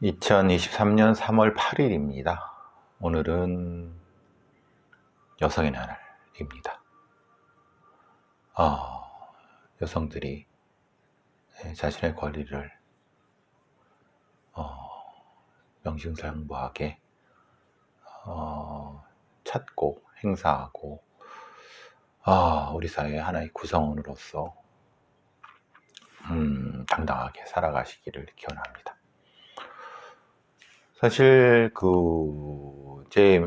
2023년 3월 8일입니다. 오늘은 여성의 날입니다. 여성들이 자신의 권리를 명심상부하게 찾고 행사하고 우리 사회의 하나의 구성원으로서 당당하게 살아가시기를 기원합니다. 사실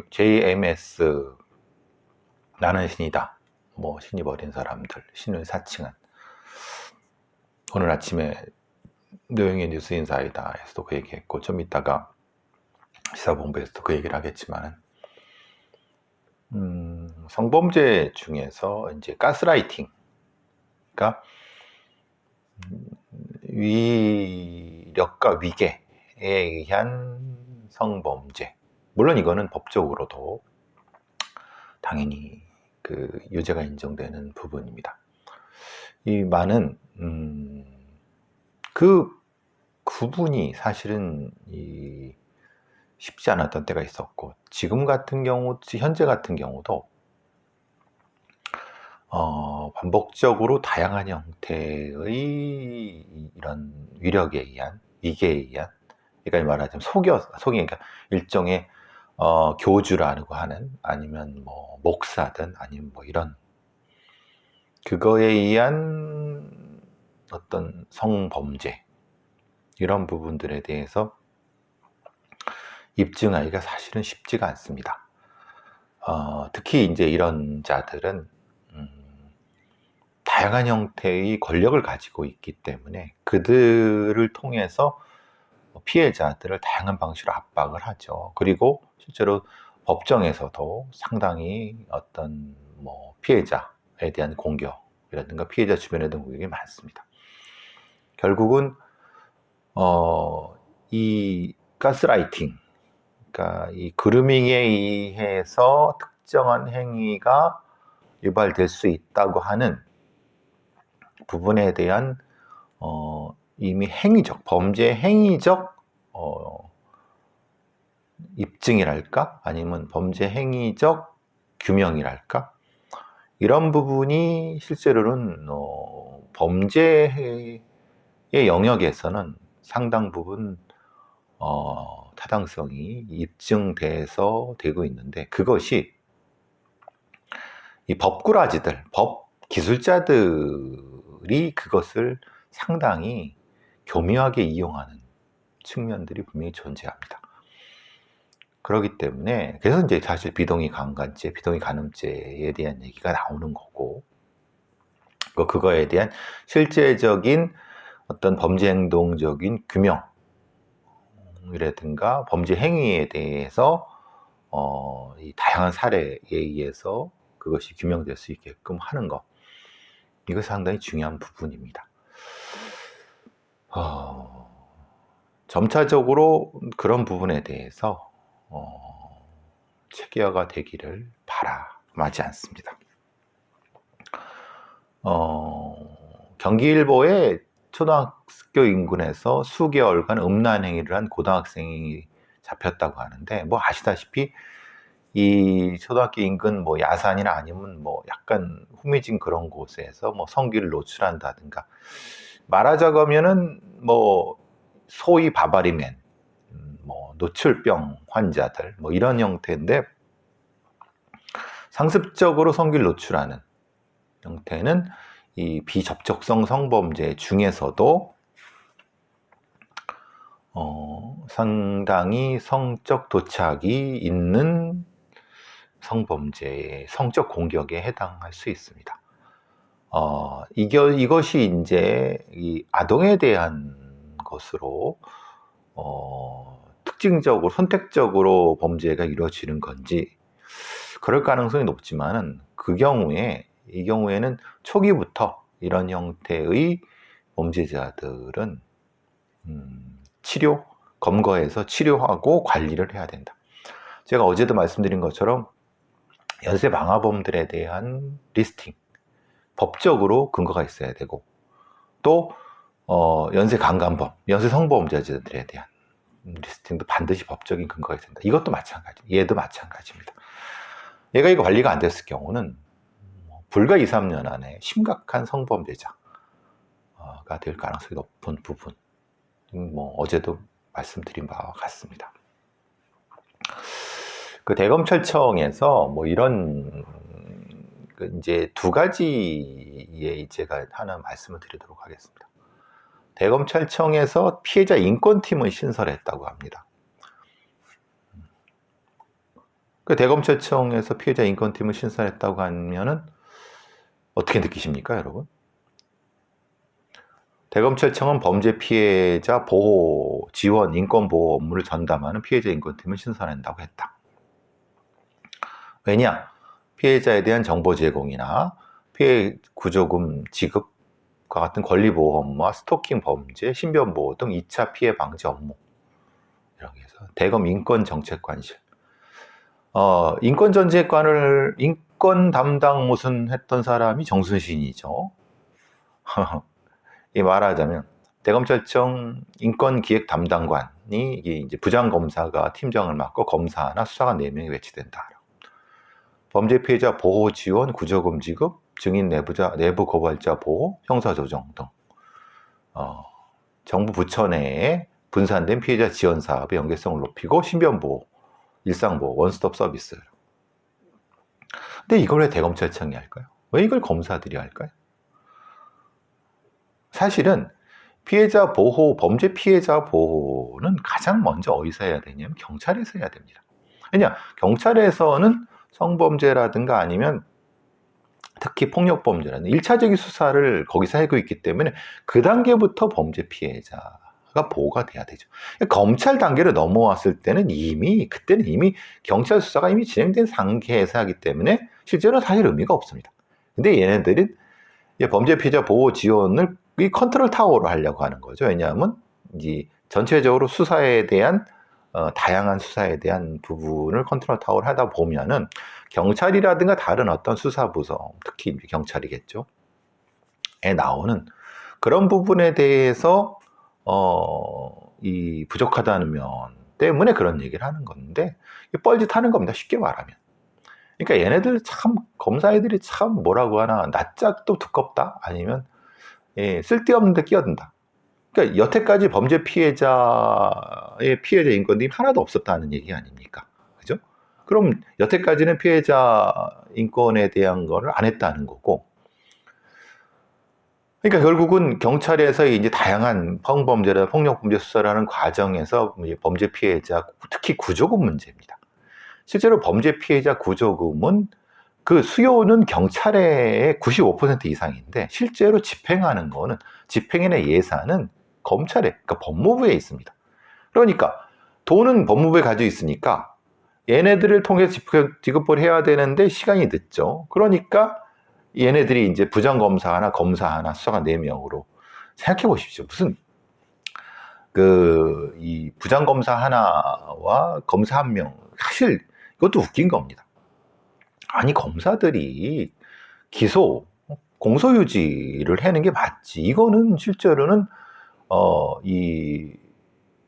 JMS 나는 신이다, 신이 버린 사람들, 신을 사칭한, 오늘 아침에 노영의 뉴스인사이다에서도 그 얘기했고, 좀 이따가 시사본부에서도 그 얘기를 하겠지만, 성범죄 중에서 이제 가스라이팅, 그러니까 위력과 위계에 의한 성범죄, 물론 이거는 법적으로도 당연히 그 유죄가 인정되는 부분입니다. 이 많은 그 구분이 사실은 쉽지 않았던 때가 있었고, 지금 같은 경우, 현재 같은 경우도 반복적으로 다양한 형태의 이런 위력에 의한, 위계에 의한, 그러니까 말하자면 그러니까 일종의 교주라고 하는, 아니면 목사든 아니면 이런 그거에 의한 어떤 성범죄, 이런 부분들에 대해서 입증하기가 사실은 쉽지가 않습니다. 특히 이제 이런 자들은 다양한 형태의 권력을 가지고 있기 때문에 그들을 통해서 피해자들을 다양한 방식으로 압박을 하죠. 그리고 실제로 법정에서도 상당히 어떤 피해자에 대한 공격이라든가 피해자 주변에 대한 공격이 많습니다. 결국은 이 가스라이팅, 그러니까 이 그루밍에 의해서 특정한 행위가 유발될 수 있다고 하는 부분에 대한 이미 범죄 행위적 입증이랄까, 아니면 범죄 행위적 규명이랄까, 이런 부분이 실제로는 범죄의 영역에서는 상당 부분 타당성이 입증돼서 되고 있는데, 그것이 이 법꾸라지들, 법 기술자들이 그것을 상당히 교묘하게 이용하는 측면들이 분명히 존재합니다. 그렇기 때문에 그래서 이제 사실 비동의 강간죄, 비동의 간음죄에 대한 얘기가 나오는 거고, 그거에 대한 실제적인 어떤 범죄 행동적인 규명이라든가 범죄 행위에 대해서 이 다양한 사례에 의해서 그것이 규명될 수 있게끔 하는 것, 이거 상당히 중요한 부분입니다. 점차적으로 그런 부분에 대해서 체계화가 되기를 바라마지 않습니다. 경기일보의 초등학교 인근에서 수개월간 음란 행위를 한 고등학생이 잡혔다고 하는데, 아시다시피 이 초등학교 인근 야산이나 아니면 약간 후미진 그런 곳에서 성기를 노출한다든가, 말하자면은 소위 바바리맨, 노출병 환자들, 이런 형태인데, 상습적으로 성기를 노출하는 형태는 이 비접촉성 성범죄 중에서도 상당히 성적 도착이 있는 성범죄의 성적 공격에 해당할 수 있습니다. 이것이 이제 이 아동에 대한 것으로 특징적으로 선택적으로 범죄가 이루어지는 건지, 그럴 가능성이 높지만은 이 경우에는 초기부터 이런 형태의 범죄자들은 검거해서 치료하고 관리를 해야 된다. 제가 어제도 말씀드린 것처럼 연쇄 방화범들에 대한 리스팅, 법적으로 근거가 있어야 되고, 또 연쇄 강간범, 연쇄 성범죄자들에 대한 리스팅도 반드시 법적인 근거가 있습니다. 이것도 마찬가지, 얘도 마찬가지입니다. 얘가 이거 관리가 안 됐을 경우는 불과 2, 3년 안에 심각한 성범죄자가 될 가능성이 높은 부분, 어제도 말씀드린 바와 같습니다. 그 대검찰청에서 이런 이제 두 가지의 제가 하나 말씀을 드리도록 하겠습니다. 대검찰청에서 피해자 인권팀을 신설했다고 합니다. 그 대검찰청에서 피해자 인권팀을 신설했다고 하면은 어떻게 느끼십니까, 여러분? 대검찰청은 범죄 피해자 보호, 지원, 인권 보호 업무를 전담하는 피해자 인권팀을 신설한다고 했다. 왜냐? 피해자에 대한 정보 제공이나 피해 구조금 지급과 같은 권리 보호 업무와 스토킹 범죄, 신변 보호 등 2차 피해 방지 업무, 이렇게 해서 대검 인권정책관실, 인권정책관을 인권 담당 무슨 했던 사람이 정순신이죠. 이 말하자면 대검찰청 인권기획 담당관이 이제 부장검사가 팀장을 맡고 검사나 수사관 4명이 배치된다. 범죄 피해자 보호 지원, 구조금 지급, 증인 내부 고발자 보호, 형사 조정 등 정부 부처 내에 분산된 피해자 지원 사업의 연계성을 높이고 신변 보호, 일상 보호, 원스톱 서비스. 근데 이걸 왜 대검찰청이 할까요? 왜 이걸 검사들이 할까요? 사실은 피해자 보호, 범죄 피해자 보호는 가장 먼저 어디서 해야 되냐면 경찰에서 해야 됩니다. 왜냐? 경찰에서는 성범죄라든가 아니면 특히 폭력범죄라는 1차적인 수사를 거기서 하고 있기 때문에 그 단계부터 범죄 피해자가 보호가 돼야 되죠. 검찰 단계로 넘어왔을 때는 그때는 이미 경찰 수사가 이미 진행된 상태에서 하기 때문에 실제로는 사실 의미가 없습니다. 근데 얘네들은 범죄 피해자 보호 지원을 이 컨트롤 타워로 하려고 하는 거죠. 왜냐하면 이 전체적으로 수사에 대한 다양한 수사에 대한 부분을 컨트롤 타워를 하다 보면은 경찰이라든가 다른 어떤 수사부서, 특히 경찰이겠죠, 에 나오는 그런 부분에 대해서 이 부족하다는 면 때문에 그런 얘기를 하는 건데 뻘짓하는 겁니다. 쉽게 말하면. 그러니까 얘네들 참, 검사애들이 참 뭐라고 하나, 낯짝도 두껍다, 아니면 쓸데없는 데 끼어든다. 그러니까 여태까지 범죄 피해자의 피해자 인권이 하나도 없었다는 얘기 아닙니까? 그죠? 그럼 여태까지는 피해자 인권에 대한 거를 안 했다는 거고, 그러니까 결국은 경찰에서 이제 다양한 성범죄나 폭력범죄 수사를 하는 과정에서 범죄 피해자, 특히 구조금 문제입니다. 실제로 범죄 피해자 구조금은 그 수요는 경찰의 95% 이상인데 실제로 집행하는 거는, 집행인의 예산은 검찰에, 그러니까 법무부에 있습니다. 그러니까 돈은 법무부에 가지고 있으니까 얘네들을 통해서 지급을 해야 되는데 시간이 늦죠. 그러니까 얘네들이 이제 부장검사 하나, 검사 하나, 수사관 4명으로 생각해 보십시오. 무슨 이 부장검사 하나와 검사 1명, 사실 이것도 웃긴 겁니다. 아니, 검사들이 공소유지를 하는 게 맞지. 이거는 실제로는 이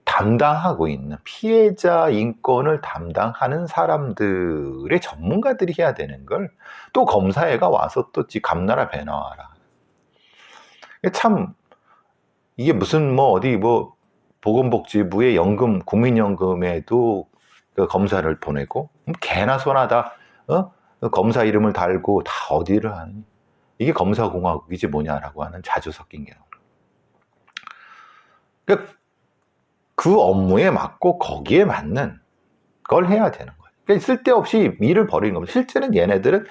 담당하고 있는 피해자 인권을 담당하는 사람들의 전문가들이 해야 되는 걸 또 검사애가 와서 또 감나라 배나와라. 참 이게 무슨 보건복지부의 연금, 국민연금에도 그 검사를 보내고 개나 소나 다 검사 이름을 달고 다 어디를 하니, 이게 검사공화국이지 뭐냐라고 하는 자주 섞인 게. 그러니까 그 업무에 맞고 거기에 맞는 걸 해야 되는 거예요. 그러니까 쓸데없이 일을 벌이는 겁니다. 실제는 얘네들은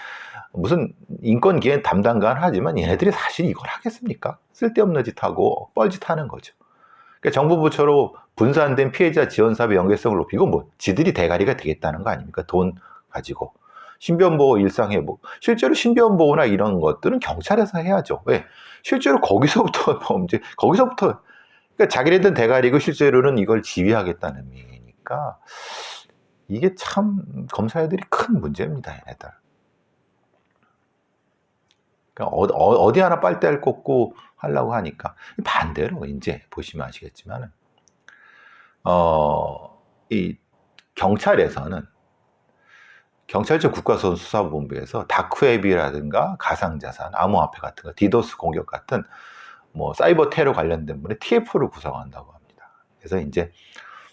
무슨 인권기획 담당관 하지만 얘네들이 사실 이걸 하겠습니까? 쓸데없는 짓하고 뻘짓하는 거죠. 그러니까 정부 부처로 분산된 피해자 지원 사업의 연계성을 높이고 지들이 대가리가 되겠다는 거 아닙니까? 돈 가지고. 신변보호, 일상회복. 실제로 신변보호나 이런 것들은 경찰에서 해야죠. 왜? 실제로 거기서부터 그러니까 자기네들 대가리고 실제로는 이걸 지휘하겠다는 의미니까 이게 참 검사애들이 큰 문제입니다, 얘네들. 그러니까 어디 하나 빨대를 꽂고 하려고 하니까 반대로 이제 보시면 아시겠지만 이 경찰에서는 경찰청 국가수사본부에서 다크웹이라든가 가상자산, 암호화폐 같은 거, 디도스 공격 같은 뭐 사이버 테러 관련된 분에 TF를 구성한다고 합니다. 그래서 이제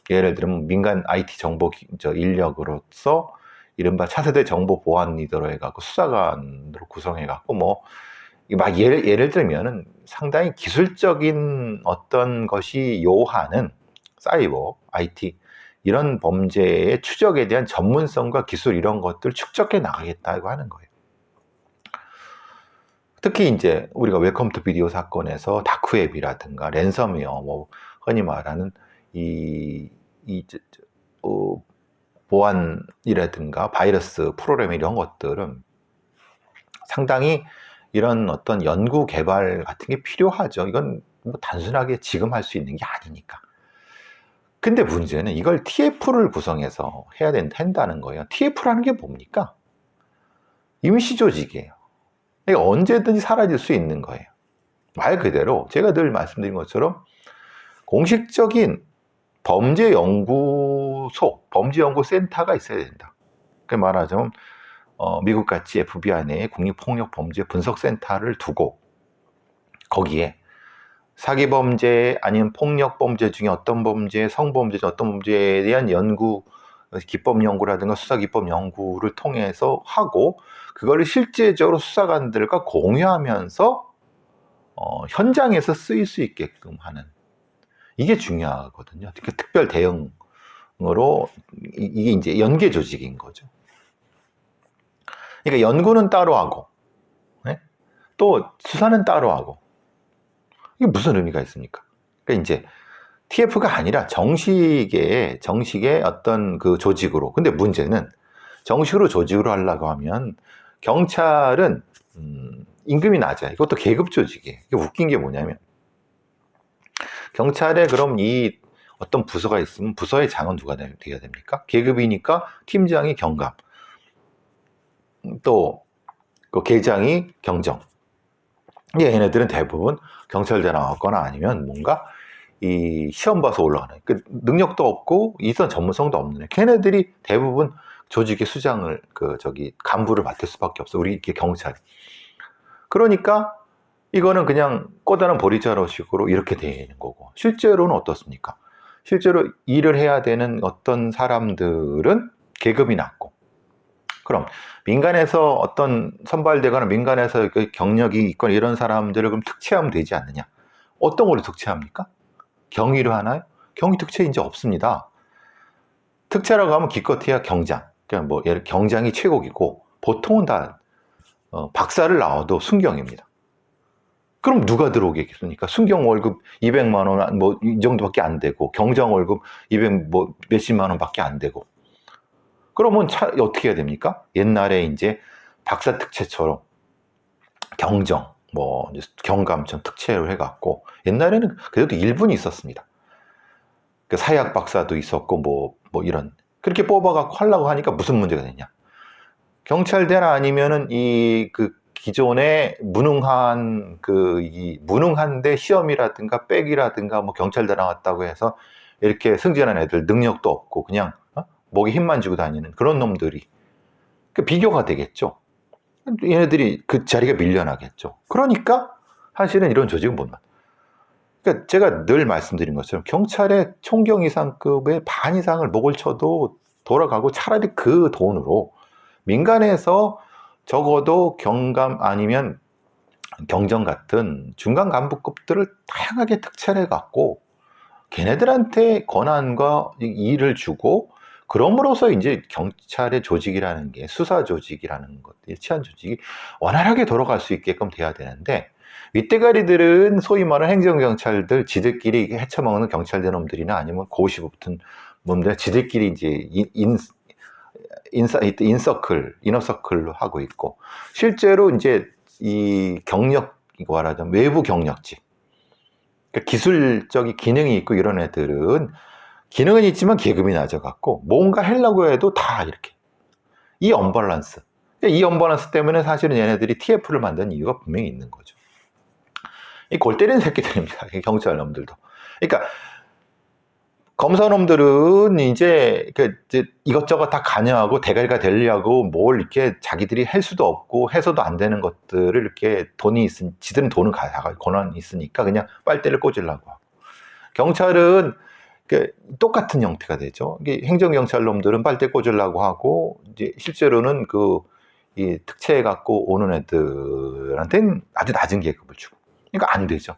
예를 들면 민간 IT 정보 인력으로서 이른바 차세대 정보 보안 리더로 해갖고 수사관으로 구성해갖고 뭐 막 예를 들면은 상당히 기술적인 어떤 것이 요하는 사이버 IT 이런 범죄의 추적에 대한 전문성과 기술 이런 것들을 축적해 나가겠다고 하는 거예요. 특히 이제 우리가 웰컴 투 비디오 사건에서 다크웹이라든가 랜섬웨어, 뭐 흔히 말하는 보안이라든가 바이러스 프로그램 이런 것들은 상당히 이런 어떤 연구 개발 같은 게 필요하죠. 이건 뭐 단순하게 지금 할 수 있는 게 아니니까. 근데 문제는 이걸 TF를 구성해서 해야 된다는 거예요. TF라는 게 뭡니까? 임시 조직이에요. 그러니까 언제든지 사라질 수 있는 거예요. 말 그대로 제가 늘 말씀드린 것처럼 공식적인 범죄연구소, 범죄연구센터가 있어야 된다. 그 말하자면 미국같이 FBI 내에 국립폭력범죄분석센터를 두고 거기에 사기범죄 아니면 폭력범죄 중에 어떤 범죄, 성범죄 중에 어떤 범죄에 대한 연구, 기법연구라든가 수사기법연구를 통해서 하고 그거를 실제적으로 수사관들과 공유하면서 현장에서 쓰일 수 있게끔 하는 이게 중요하거든요. 특별 대응으로 이게 이제 연계 조직인 거죠. 그러니까 연구는 따로 하고, 네? 또 수사는 따로 하고, 이게 무슨 의미가 있습니까? 그러니까 이제 TF가 아니라 정식의 어떤 그 조직으로. 근데 문제는 정식으로 조직으로 하려고 하면 경찰은 임금이 낮아요. 이것도 계급 조직이에요. 이게 웃긴 게 뭐냐면 경찰에 그럼 이 어떤 부서가 있으면 부서의 장은 누가 돼야 됩니까? 계급이니까 팀장이 경감, 또 그 계장이 경정. 얘네들은 대부분 경찰대 나왔거나 아니면 뭔가 이 시험 봐서 올라가는 그 능력도 없고 이선 전문성도 없는 걔네들이 대부분 조직의 수장을 간부를 맡을 수밖에 없어. 우리 이렇게 경찰. 그러니까 이거는 그냥 꼬다는 보리자루식으로 이렇게 되는 거고 실제로는 어떻습니까? 실제로 일을 해야 되는 어떤 사람들은 계급이 낮고 그럼 민간에서 어떤 선발되거나 민간에서 경력이 있거나 이런 사람들을 그럼 특채하면 되지 않느냐? 어떤 걸로 특채합니까? 경위로 하나요? 경위 특채 이제 없습니다. 특채라고 하면 기껏해야 경장. 그냥 뭐 예를 경장이 최고이고 보통은 다 박사를 나와도 순경입니다. 그럼 누가 들어오겠습니까? 순경 월급 200만 원 뭐 이 정도밖에 안 되고 경장 월급 200 뭐 몇십만 원밖에 안 되고. 그러면 어떻게 해야 됩니까? 옛날에 이제 박사 특채처럼 경정, 뭐 경감처럼 특채를 해갖고 옛날에는 그래도 1분이 있었습니다. 그 사약 박사도 있었고 뭐 이런 그렇게 뽑아갖고 하려고 하니까 무슨 문제가 되냐? 경찰대나 아니면은 그 기존에 무능한데 시험이라든가 백이라든가 뭐 경찰대 나왔다고 해서 이렇게 승진한 애들 능력도 없고 그냥 목에 힘만 쥐고 다니는 그런 놈들이 비교가 되겠죠. 얘네들이 그 자리가 밀려나겠죠. 그러니까 사실은 이런 조직은 못 만들어요. 그러니까 제가 늘 말씀드린 것처럼 경찰의 총경 이상급의 반 이상을 목을 쳐도 돌아가고 차라리 그 돈으로 민간에서 적어도 경감 아니면 경정 같은 중간 간부급들을 다양하게 특채를 갖고 걔네들한테 권한과 일을 주고 그럼으로써 이제 경찰의 조직이라는 게 수사 조직이라는 것들, 치안 조직이 원활하게 돌아갈 수 있게끔 돼야 되는데 윗대가리들은 소위 말하는 행정경찰들 지들끼리 헤쳐먹는 경찰대 놈들이나 아니면 고시 붙은 놈들 지들끼리 이제 이너서클로 하고 있고 실제로 이제 이 경력 이거 말하자면 외부 경력직 그러니까 기술적인 기능이 있고 이런 애들은 기능은 있지만 계급이 낮아갖고 뭔가 하려고 해도 다 이렇게 이 언밸런스 때문에 사실은 얘네들이 TF를 만든 이유가 분명히 있는 거죠. 이 골 때리는 새끼들입니다. 경찰 놈들도. 그러니까 검사놈들은 이제 이것저것 다 관여하고 대가리가 되려고 뭘 이렇게 자기들이 할 수도 없고 해서도 안 되는 것들을 이렇게 지들은 돈을 가져가 권한이 있으니까 그냥 빨대를 꽂으려고 하고, 경찰은 똑같은 형태가 되죠. 행정경찰 놈들은 빨대 꽂으려고 하고, 이제 실제로는 이 특채 갖고 오는 애들한테는 아주 낮은 계급을 주고, 그러니까 안 되죠.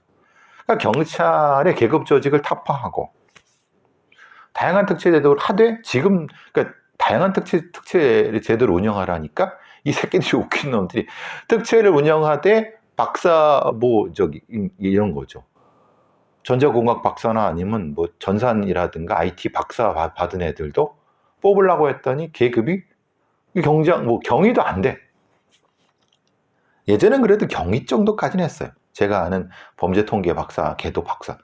그러니까 경찰의 계급 조직을 타파하고 다양한 특채 제도를 하되, 지금 그러니까 다양한 특채 제도를 운영하라니까 이 새끼들이 웃긴 놈들이 특채를 운영하되 박사 이런 거죠. 전자공학 박사나 아니면 뭐 전산이라든가 IT 박사 받은 애들도 뽑으려고 했더니 계급이 경위도 안 돼. 예전엔 그래도 경위 정도까지는 했어요. 제가 아는 범죄통계 박사, 걔도 박사.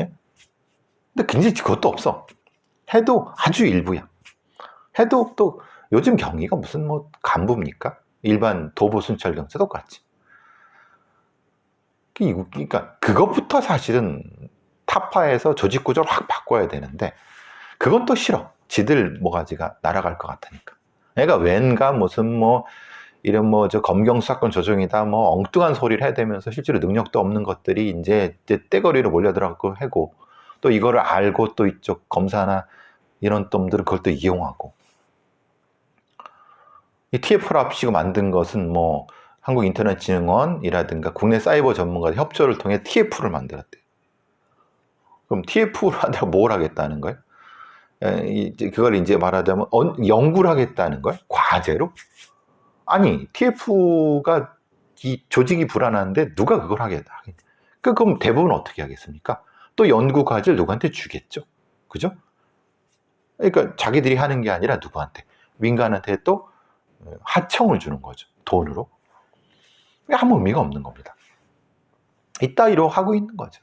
예? 근데 굉장히 그것도 없어. 해도 아주 일부야. 해도 또 요즘 경위가 무슨 간부입니까? 일반 도보 순찰 경찰 똑같지. 그러니까 그것부터 사실은 타파해서 조직 구조를 확 바꿔야 되는데, 그건 또 싫어. 지들 모가지가 날아갈 것 같으니까. 애가 왠가 무슨 이런 저 검경 수사권 조정이다 엉뚱한 소리를 해대면서 실제로 능력도 없는 것들이 이제 떼거리로 몰려들어가고 하고, 또 이거를 알고 또 이쪽 검사나 이런 놈들은 그걸 또 이용하고, 이 TF를 합치고 만든 것은 한국인터넷진흥원이라든가 국내 사이버 전문가들 협조를 통해 TF를 만들었대요. 그럼 TF를 한다고 뭘 하겠다는 거예요? 그걸 이제 말하자면 연구를 하겠다는 거예요? 과제로? 아니, TF가 이 조직이 불안한데 누가 그걸 하겠다. 그럼 대부분 어떻게 하겠습니까? 또 연구 과제를 누구한테 주겠죠. 그죠? 그러니까 자기들이 하는 게 아니라 누구한테, 민간한테 또 하청을 주는 거죠. 돈으로. 아무 의미가 없는 겁니다. 이따위로 하고 있는 거죠.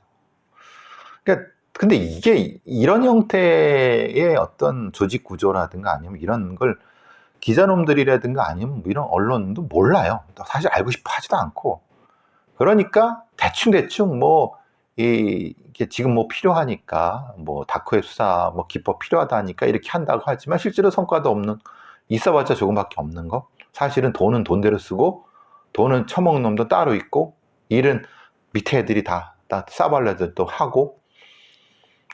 그러니까 근데 이게 이런 형태의 어떤 조직 구조라든가 아니면 이런 걸 기자놈들이라든가 아니면 이런 언론도 몰라요. 사실 알고 싶어 하지도 않고. 그러니까 대충 이게 지금 필요하니까 다크웹 수사 기법 필요하다니까 이렇게 한다고 하지만 실제로 성과도 없는, 있어봤자 조금밖에 없는 거. 사실은 돈은 돈대로 쓰고 돈은 처먹는 놈도 따로 있고, 일은 밑에 애들이 다 싸발려들 또 하고,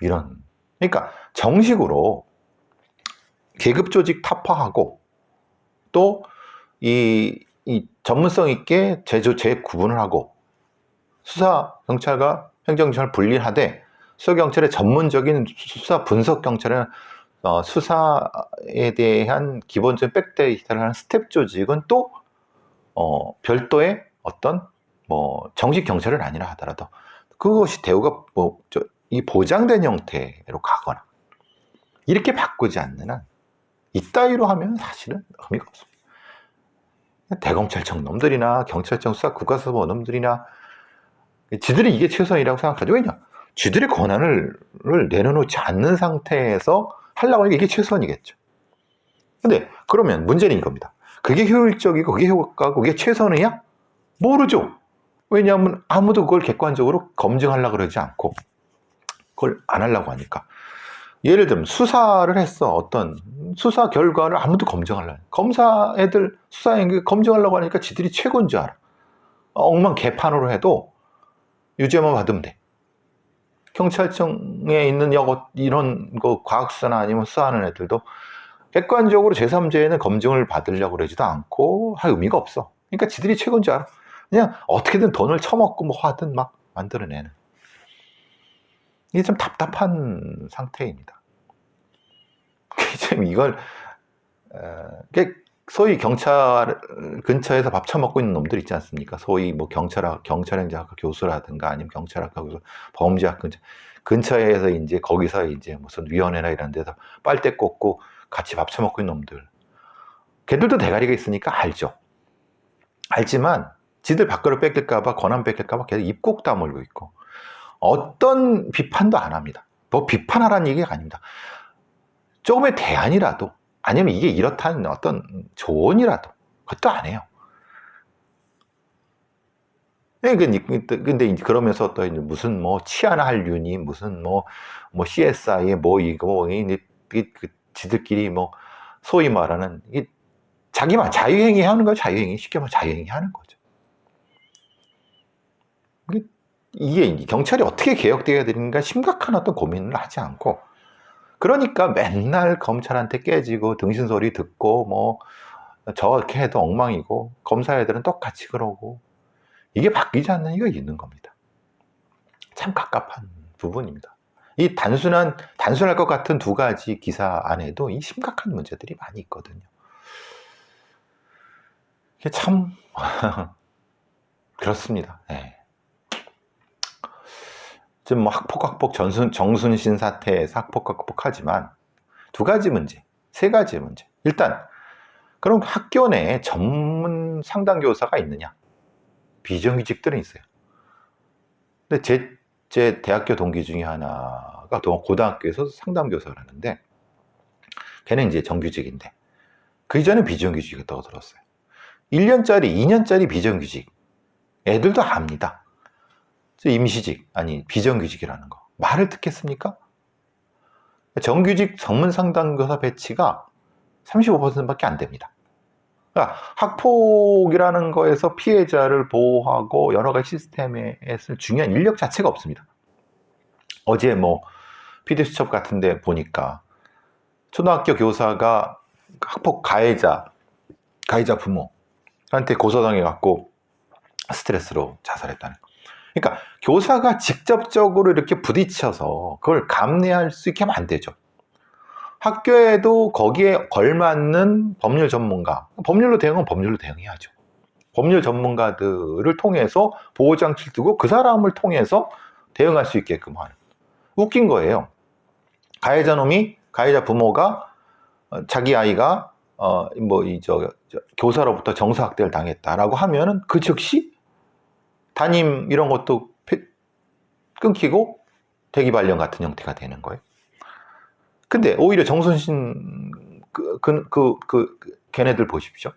이런. 그러니까 정식으로 계급 조직 타파하고 또 이 전문성 있게 재구분을 하고, 수사 경찰과 행정 경찰을 분리하되 수사 경찰의 전문적인 수사 분석 경찰은 수사에 대한 기본적인 백데이터를 하는 스텝 조직은 또 별도의 어떤 정식 경찰은 아니라 하더라도 그것이 대우가 이 보장된 형태로 가거나 이렇게 바꾸지 않는 한, 이따위로 하면 사실은 의미가 없습니다. 대검찰청 놈들이나 경찰청 수사 국가수사본 놈들이나 지들이 이게 최선이라고 생각하죠. 왜냐? 지들의 권한을 내려놓지 않는 상태에서 하려고 하니까 이게 최선이겠죠. 근데 그러면 문제는 이겁니다. 그게 효율적이고 그게 효과고 그게 최선이야? 모르죠. 왜냐하면 아무도 그걸 객관적으로 검증하려고 그러지 않고 그걸 안 하려고 하니까. 예를 들면 수사를 했어. 어떤 수사 결과를 아무도 검증하려고 해. 검사 애들 수사행 검증하려고 하니까 지들이 최고인 줄 알아. 억만 개판으로 해도 유죄만 받으면 돼. 경찰청에 있는 이런 거 과학수사나 아니면 수사하는 애들도 객관적으로 제3자에는 검증을 받으려고 그러지도 않고 할 의미가 없어. 그러니까 지들이 최고인 줄 알아. 그냥 어떻게든 돈을 처먹고 하든 막 만들어내는. 이게 좀 답답한 상태입니다. 지금 이걸 소위 경찰 근처에서 밥 처먹고 있는 놈들 있지 않습니까? 소위 경찰행정학과 교수라든가 아니면 경찰학과 교수, 범죄학 근처에서 이제 거기서 이제 무슨 위원회나 이런 데서 빨대 꽂고 같이 밥 처먹고 있는 놈들. 걔들도 대가리가 있으니까 알죠. 알지만 지들 밖으로 뺏길까봐, 권한 뺏길까봐 계속 입국 다물고 있고, 어떤 비판도 안 합니다. 비판하라는 얘기가 아닙니다. 조금의 대안이라도, 아니면 이게 이렇다는 어떤 조언이라도 그것도 안 해요. 근데 이제 그러면서 또 이제 무슨 뭐 치안한륜이 무슨 뭐 CSI에 뭐 이거 뭐 이제 그 지들끼리 뭐 소위 말하는 이게 자기만 자유행위 하는 거죠. 자유행위 쉽게 말하면 자유행위 하는 거죠. 이게 경찰이 어떻게 개혁되어야 되는가 심각한 어떤 고민을 하지 않고 그러니까 맨날 검찰한테 깨지고 등신소리 듣고 뭐 저렇게 해도 엉망이고 검사 애들은 똑같이 그러고 이게 바뀌지 않는 이유가 있는 겁니다. 참 갑갑한 부분입니다. 이 단순할 것 같은 두 가지 기사 안에도 이 심각한 문제들이 많이 있거든요. 이게 참 그렇습니다. 네. 지금 뭐 학폭 정순신 사태에서 학폭하지만 두 가지 문제, 세 가지 문제. 일단 그럼 학교 내에 전문 상담교사가 있느냐? 비정규직들은 있어요. 근데 제 대학교 동기 중에 하나가 고등학교에서 상담교사를 하는데 걔는 이제 정규직인데 그 이전에 비정규직이었다고 들었어요. 1년짜리, 2년짜리 비정규직 애들도 압니다. 임시직, 아니 비정규직이라는 거. 말을 듣겠습니까? 정규직 전문 상담교사 배치가 35%밖에 안 됩니다. 그러니까 학폭이라는 거에서 피해자를 보호하고 여러 가지 시스템에 쓸 중요한 인력 자체가 없습니다. 어제 뭐 PD수첩 같은데 보니까 초등학교 교사가 학폭 가해자 부모한테 고소당해갖고 스트레스로 자살했다는 거. 그러니까 교사가 직접적으로 이렇게 부딪혀서 그걸 감내할 수 있게 하면 안 되죠. 학교에도 거기에 걸맞는 법률 전문가, 법률로 대응은 법률로 대응해야죠. 법률 전문가들을 통해서 보호장치를 두고 그 사람을 통해서 대응할 수 있게끔 하는. 웃긴 거예요. 가해자 부모가 자기 아이가 교사로부터 정서학대를 당했다라고 하면은 그 즉시 담임 이런 것도 끊기고 대기발령 같은 형태가 되는 거예요. 근데 오히려 정순신 걔네들 보십시오.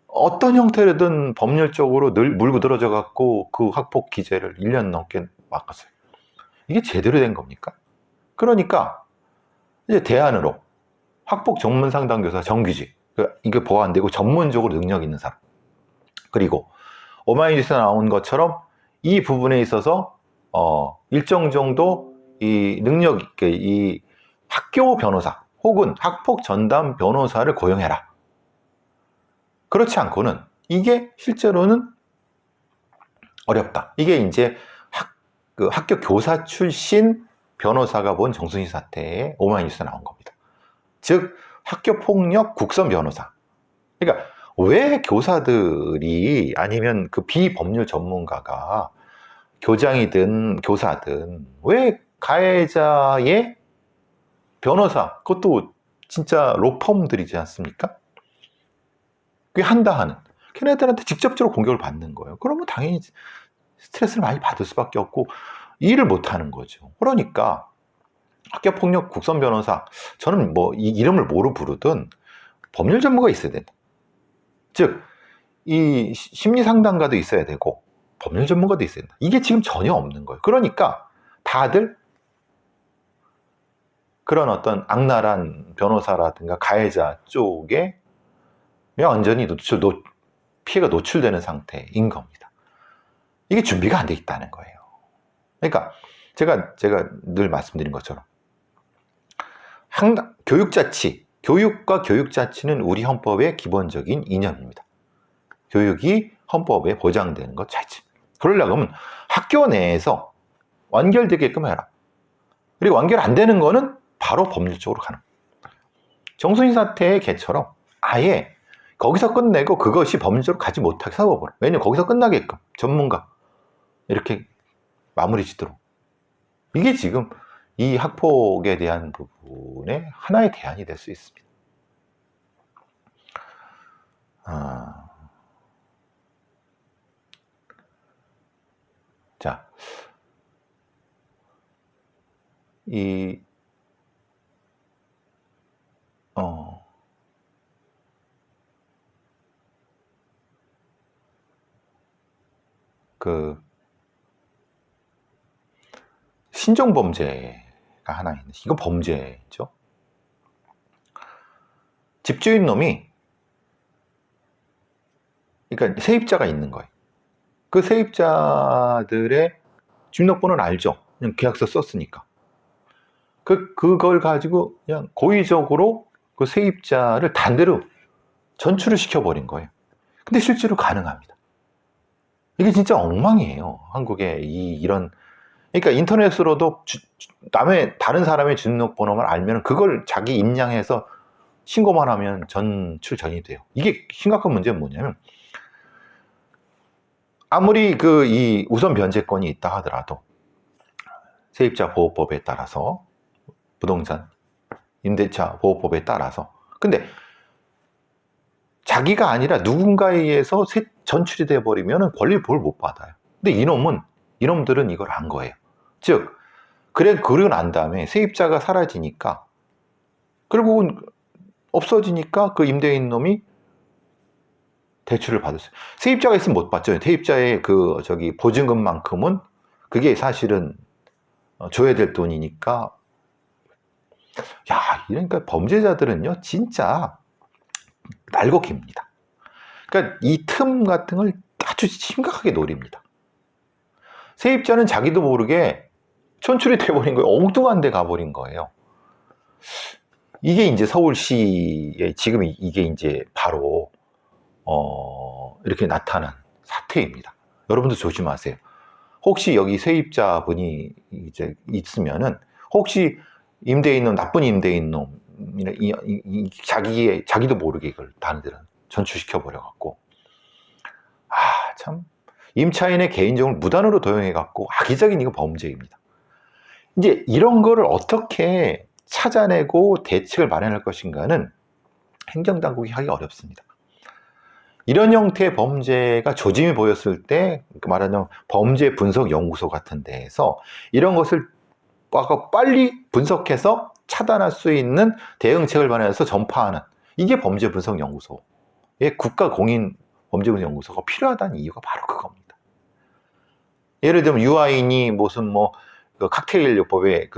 어떤 형태로든 법률적으로 늘 물고 늘어져 갖고 그 학폭 기재를 1년 넘게 막았어요. 이게 제대로 된 겁니까? 그러니까 이제 대안으로 학폭 전문 상담교사 정규직 이게 보완되고 전문적으로 능력 있는 사람 그리고 오마이뉴스에 나온 것처럼 이 부분에 있어서 일정 정도 이 능력 있게 이 학교 변호사 혹은 학폭 전담 변호사를 고용해라. 그렇지 않고는 이게 실제로는 어렵다. 이게 이제 학교 교사 출신 변호사가 본 정순신 사태에 오마이뉴스에 나온 겁니다. 즉 학교 폭력 국선 변호사. 그러니까 왜 교사들이 아니면 그 비법률 전문가가 교장이든 교사든 왜 가해자의 변호사 그것도 진짜 로펌들이지 않습니까? 그게 한다 하는 걔네들한테 직접적으로 공격을 받는 거예요. 그러면 당연히 스트레스를 많이 받을 수밖에 없고 일을 못 하는 거죠. 그러니까 학교폭력 국선 변호사 저는 뭐 이 이름을 뭐로 부르든 법률 전문가 있어야 된다. 즉 이 심리 상담가도 있어야 되고 법률 전문가도 있어야 된다. 이게 지금 전혀 없는 거예요. 그러니까 다들 그런 어떤 악랄한 변호사라든가 가해자 쪽에 완전히 피해가 노출되는 상태인 겁니다. 이게 준비가 안 돼 있다는 거예요. 그러니까 제가 늘 말씀드린 것처럼 교육과 교육자치는 우리 헌법의 기본적인 이념입니다. 교육이 헌법에 보장되는 것 자체. 그러려고 하면 학교 내에서 완결되게끔 해라. 그리고 완결 안 되는 거는 바로 법률적으로 가는 거예요. 정순신 사태의 개처럼 아예 거기서 끝내고 그것이 법률적으로 가지 못하게 세워버려. 왜냐면 거기서 끝나게끔 전문가 이렇게 마무리 짓도록. 이게 지금 이 학폭에 대한 부분의 하나의 대안이 될 수 있습니다. 자, 그 신종범죄가 하나 있는, 이거 범죄죠. 집주인 놈이, 그러니까 세입자가 있는 거예요. 그 세입자들의 주민등록번호는 알죠. 그냥 계약서 썼으니까. 그걸 가지고 그냥 고의적으로 그 세입자를 단대로 전출을 시켜버린 거예요. 근데 실제로 가능합니다. 이게 진짜 엉망이에요. 한국에 이런, 그러니까 인터넷으로도 다른 사람의 주민등록번호만 알면 그걸 자기 입력해서 신고만 하면 전출 전이 돼요. 이게 심각한 문제는 뭐냐면, 아무리 이 우선 변제권이 있다 하더라도 세입자 보호법에 따라서, 부동산 임대차 보호법에 따라서, 근데 자기가 아니라 누군가에 의해서 전출이 돼 버리면 권리를 못 받아요. 근데 이놈들은 이걸 안 거예요. 즉, 그러고 난 다음에 세입자가 사라지니까, 결국은 없어지니까 그 임대인 놈이 대출을 받았어요. 세입자가 있으면 못 받죠. 세입자의 보증금만큼은 그게 사실은 줘야 될 돈이니까. 야, 그러니까 범죄자들은요, 진짜 날곡입니다. 그러니까 이 틈 같은 걸 아주 심각하게 노립니다. 세입자는 자기도 모르게 천출이 돼버린 거예요. 엉뚱한 데 가버린 거예요. 이게 이제 서울시의 지금 이게 이제 바로 이렇게 나타난 사태입니다. 여러분도 조심하세요. 혹시 여기 세입자분이 이제 있으면은, 혹시 임대인 놈, 나쁜 임대인 놈, 자기도 모르게 이걸 다른 데는 전출시켜 버려갖고, 참, 임차인의 개인정보를 무단으로 도용해갖고 악의적인 이거 범죄입니다. 이제 이런 거를 어떻게 찾아내고 대책을 마련할 것인가는 행정당국이 하기 어렵습니다. 이런 형태의 범죄가 조짐이 보였을 때, 말하자면 범죄 분석 연구소 같은 데에서 이런 것을 빨리 분석해서 차단할 수 있는 대응책을 마련해서 전파하는, 이게 범죄 분석 연구소의 국가 공인 범죄 분석 연구소가 필요하다는 이유가 바로 그겁니다. 예를 들면 유아인이 무슨 칵테일요법에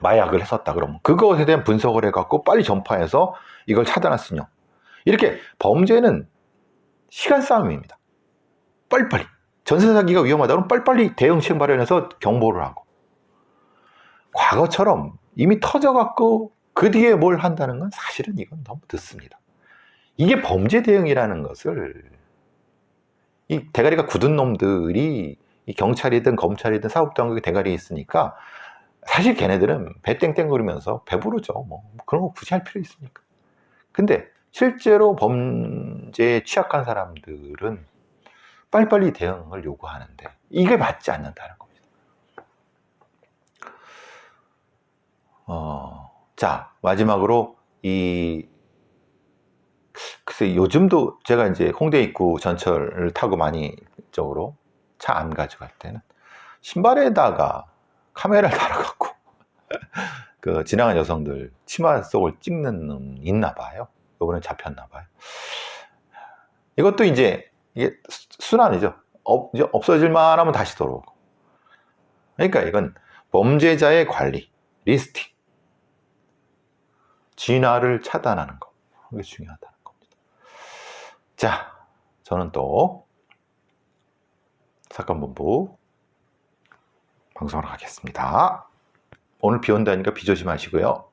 마약을 했었다 그러면 그것에 대한 분석을 해갖고 빨리 전파해서 이걸 차단할 수 있냐. 이렇게 범죄는 시간 싸움입니다. 빨리빨리. 전세 사기가 위험하다 그러면 빨리빨리 대응책 마련해서 경보를 하고, 과거처럼 이미 터져갖고 그 뒤에 뭘 한다는 건 사실은 이건 너무 늦습니다. 이게 범죄 대응이라는 것을, 이 대가리가 굳은 놈들이 이 경찰이든 검찰이든 사법당국이 대가리에 있으니까 사실 걔네들은 배 땡땡거리면서 배부르죠. 그런 거 굳이 할 필요 있습니까? 근데 실제로 범죄에 취약한 사람들은 빨리빨리 대응을 요구하는데 이게 맞지 않는다는 겁니다. 자, 마지막으로 글쎄, 요즘도 제가 이제 홍대 입구 전철을 타고 많이 이쪽으로 차 안 가져갈 때는 신발에다가 카메라를 달아갖고 지나간 여성들 치마 속을 찍는 놈 있나 봐요. 이번에 잡혔나 봐요. 이것도 이제 이게 순환이죠. 이제 없어질만 하면 다시 돌아오고. 그러니까 이건 범죄자의 관리, 리스팅, 진화를 차단하는 거, 이게 중요하다는 겁니다. 자, 저는 또 사건본부 방송하러 가겠습니다. 오늘 비 온다니까 비 조심하시고요.